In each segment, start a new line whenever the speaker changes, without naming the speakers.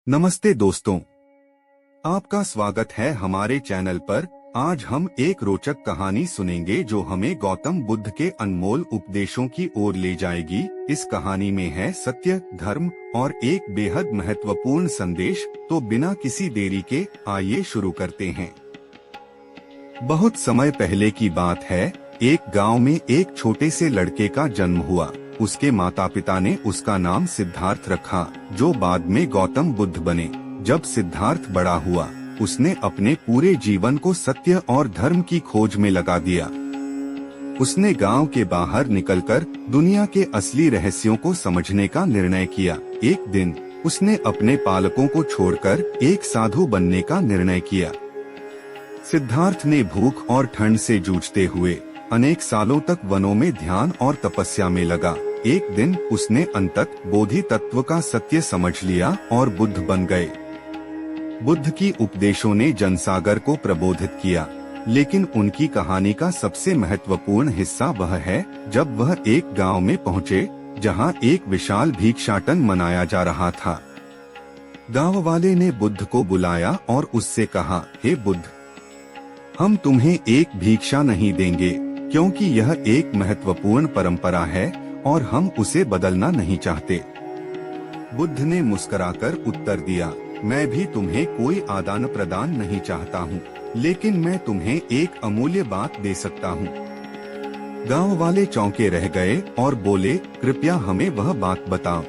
नमस्ते दोस्तों, आपका स्वागत है हमारे चैनल पर। आज हम एक रोचक कहानी सुनेंगे जो हमें गौतम बुद्ध के अनमोल उपदेशों की ओर ले जाएगी। इस कहानी में है सत्य, धर्म और एक बेहद महत्वपूर्ण संदेश। तो बिना किसी देरी के आइए शुरू करते हैं। बहुत समय पहले की बात है। एक गांव में एक छोटे से लड़के का जन्म हुआ। उसके माता पिता ने उसका नाम सिद्धार्थ रखा, जो बाद में गौतम बुद्ध बने। जब सिद्धार्थ बड़ा हुआ, उसने अपने पूरे जीवन को सत्य और धर्म की खोज में लगा दिया। उसने गांव के बाहर निकलकर दुनिया के असली रहस्यों को समझने का निर्णय किया। एक दिन उसने अपने पालकों को छोड़कर एक साधु बनने का निर्णय किया। सिद्धार्थ ने भूख और ठंड से जूझते हुए अनेक सालों तक वनों में ध्यान और तपस्या में लगा। एक दिन उसने अंततः बोधि तत्व का सत्य समझ लिया और बुद्ध बन गए। बुद्ध की उपदेशों ने जनसागर को प्रबोधित किया, लेकिन उनकी कहानी का सबसे महत्वपूर्ण हिस्सा वह है जब वह एक गांव में पहुंचे, जहां एक विशाल भिक्षाटन मनाया जा रहा था। गांव वाले ने बुद्ध को बुलाया और उससे कहा, हे बुद्ध, हम तुम्हें एक भिक्षा नहीं देंगे, क्योंकि यह एक महत्वपूर्ण परंपरा है और हम उसे बदलना नहीं चाहते। बुद्ध ने मुस्कुराकर उत्तर दिया, मैं भी तुम्हें कोई आदान प्रदान नहीं चाहता हूँ, लेकिन मैं तुम्हें एक अमूल्य बात दे सकता हूँ। गांव वाले चौंके रह गए और बोले, कृपया हमें वह बात बताओ।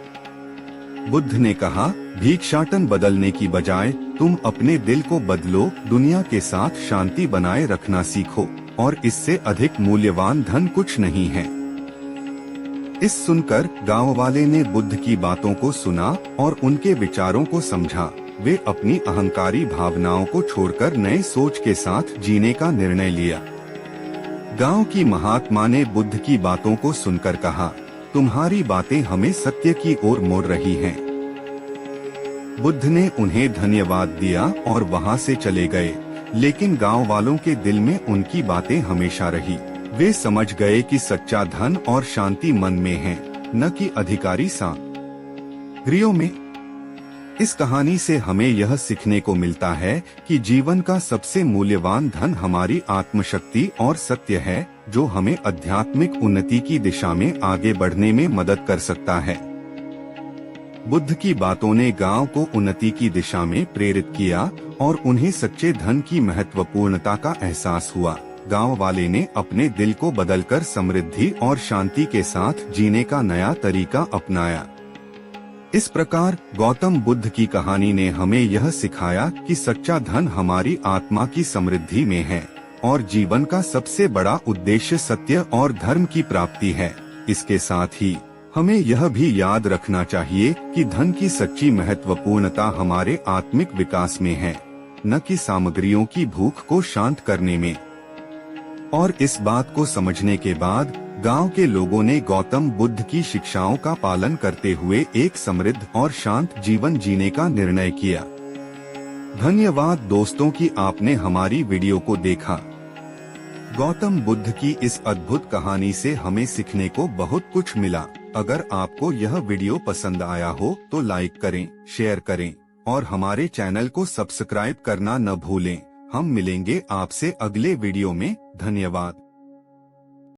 बुद्ध ने कहा, भिक्षाटन बदलने की बजाय तुम अपने दिल को बदलो, दुनिया के साथ शांति बनाए रखना सीखो, और इससे अधिक मूल्यवान धन कुछ नहीं है। इस सुनकर गांव वाले ने बुद्ध की बातों को सुना और उनके विचारों को समझा। वे अपनी अहंकारी भावनाओं को छोड़कर नए सोच के साथ जीने का निर्णय लिया। गांव की महात्मा ने बुद्ध की बातों को सुनकर कहा, तुम्हारी बातें हमें सत्य की ओर मोड़ रही हैं। बुद्ध ने उन्हें धन्यवाद दिया और वहां से चले गए, लेकिन गांव वालों के दिल में उनकी बातें हमेशा रही। वे समझ गए कि सच्चा धन और शांति मन में है, न कि अधिकारी सामग्रियों में। इस कहानी से हमें यह सीखने को मिलता है कि जीवन का सबसे मूल्यवान धन हमारी आत्मशक्ति और सत्य है, जो हमें आध्यात्मिक उन्नति की दिशा में आगे बढ़ने में मदद कर सकता है। बुद्ध की बातों ने गांव को उन्नति की दिशा में प्रेरित किया और उन्हें सच्चे धन की महत्वपूर्णता का एहसास हुआ। गांव वाले ने अपने दिल को बदलकर समृद्धि और शांति के साथ जीने का नया तरीका अपनाया। इस प्रकार गौतम बुद्ध की कहानी ने हमें यह सिखाया कि सच्चा धन हमारी आत्मा की समृद्धि में है और जीवन का सबसे बड़ा उद्देश्य सत्य और धर्म की प्राप्ति है। इसके साथ ही हमें यह भी याद रखना चाहिए कि धन की सच्ची महत्वपूर्णता हमारे आत्मिक विकास में है, न कि सामग्रियों की भूख को शांत करने में। और इस बात को समझने के बाद गांव के लोगों ने गौतम बुद्ध की शिक्षाओं का पालन करते हुए एक समृद्ध और शांत जीवन जीने का निर्णय किया। धन्यवाद दोस्तों कि आपने हमारी वीडियो को देखा। गौतम बुद्ध की इस अद्भुत कहानी से हमें सीखने को बहुत कुछ मिला। अगर आपको यह वीडियो पसंद आया हो तो लाइक करें, शेयर करें और हमारे चैनल को सब्सक्राइब करना न भूलें। हम मिलेंगे आपसे अगले वीडियो में। धन्यवाद।